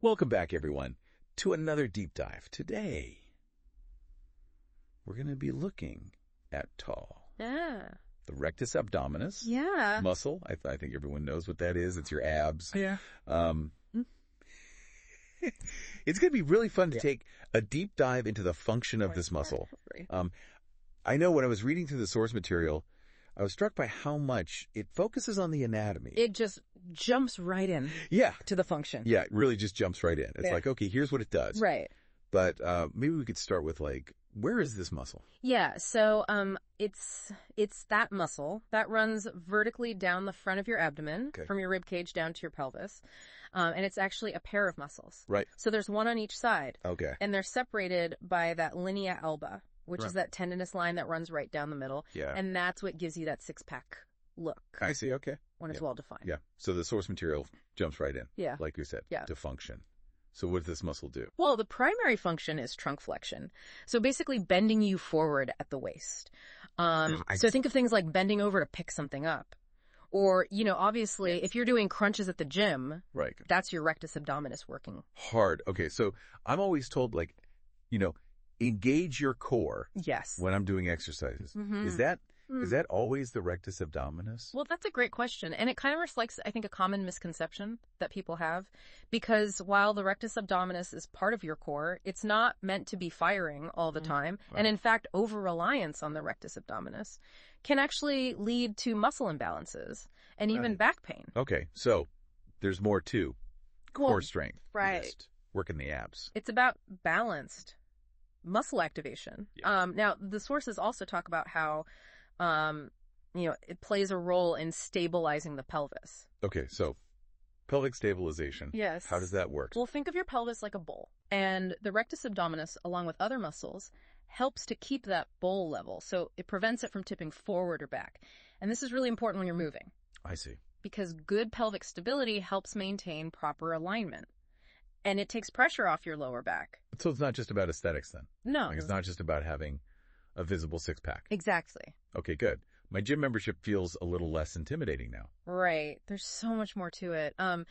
Welcome back, everyone, to another deep dive. Today, we're going to be looking at tall. Yeah. The rectus abdominis muscle. I think everyone knows what that is. It's your abs. Yeah. It's going to be really fun to take a deep dive into the function of this muscle. I know when I was reading through the source material, I was struck by how much it focuses on the anatomy. It just jumps right in to the function. Yeah, it really just jumps right in. It's like, okay, here's what it does. Right. But maybe we could start with, like, where is this muscle? Yeah, so it's that muscle that runs vertically down the front of your abdomen, from your rib cage down to your pelvis. And it's actually a pair of muscles. Right. So there's one on each side. Okay. And they're separated by that linea alba, which is that tendinous line that runs right down the middle. Yeah. And that's what gives you that six-pack look. I see, okay. When it's well-defined. Yeah, so the source material jumps right in. Yeah. Like you said, Yeah. to function. So what does this muscle do? Well, the primary function is trunk flexion. So basically bending you forward at the waist. So think of things like bending over to pick something up. Or, obviously, if you're doing crunches at the gym, that's your rectus abdominis working. Hard. Okay, so I'm always told, like, engage your core. Yes. When I'm doing exercises. Mm-hmm. Is that always the rectus abdominis? Well, that's a great question. And it kind of reflects, I think, a common misconception that people have. Because while the rectus abdominis is part of your core, it's not meant to be firing all the time. Wow. And in fact, over-reliance on the rectus abdominis can actually lead to muscle imbalances and even back pain. Okay, so there's more to core strength. Right. Just working the abs. It's about balanced muscle activation. Yeah. Now, the sources also talk about how it plays a role in stabilizing the pelvis. Okay, so pelvic stabilization. Yes. How does that work? Well, think of your pelvis like a bowl. And the rectus abdominis, along with other muscles, helps to keep that bowl level. So it prevents it from tipping forward or back. And this is really important when you're moving. I see. Because good pelvic stability helps maintain proper alignment. And it takes pressure off your lower back. So it's not just about aesthetics then? No. Like it's not just about having a visible six-pack. Exactly. Okay, good. My gym membership feels a little less intimidating now. Right. There's so much more to it. And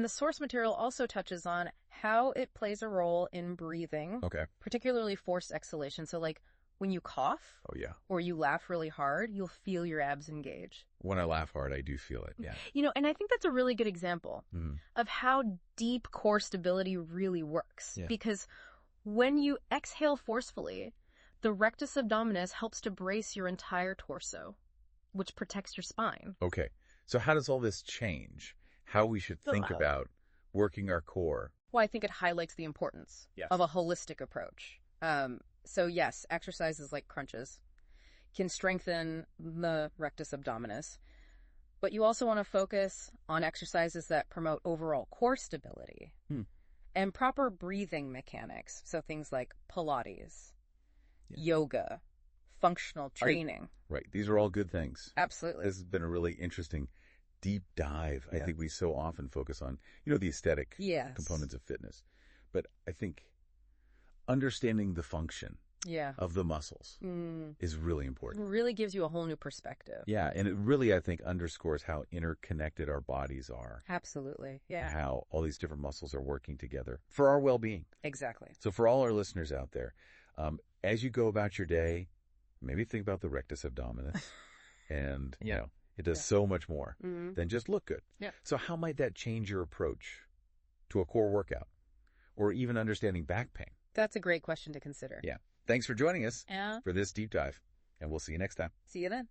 the source material also touches on how it plays a role in breathing. Okay. Particularly forced exhalation. So like when you cough. Oh, yeah. Or you laugh really hard, you'll feel your abs engage. When I laugh hard, I do feel it, yeah. And I think that's a really good example of how deep core stability really works. Yeah. Because when you exhale forcefully, the rectus abdominis helps to brace your entire torso, which protects your spine. Okay. So how does all this change how we should think about working our core? Well, I think it highlights the importance of a holistic approach. So yes, exercises like crunches can strengthen the rectus abdominis, but you also want to focus on exercises that promote overall core stability and proper breathing mechanics. So things like Pilates, yoga, functional training. Right. These are all good things. Absolutely. This has been a really interesting deep dive. I think we so often focus on, the aesthetic components of fitness. But I think understanding the function of the muscles is really important. It really gives you a whole new perspective. Yeah, and it really, I think, underscores how interconnected our bodies are. Absolutely, yeah. How all these different muscles are working together for our well-being. Exactly. So for all our listeners out there, as you go about your day, maybe think about the rectus abdominis. And, it does so much more than just look good. Yeah. So how might that change your approach to a core workout or even understanding back pain? That's a great question to consider. Yeah. Thanks for joining us for this deep dive, and we'll see you next time. See you then.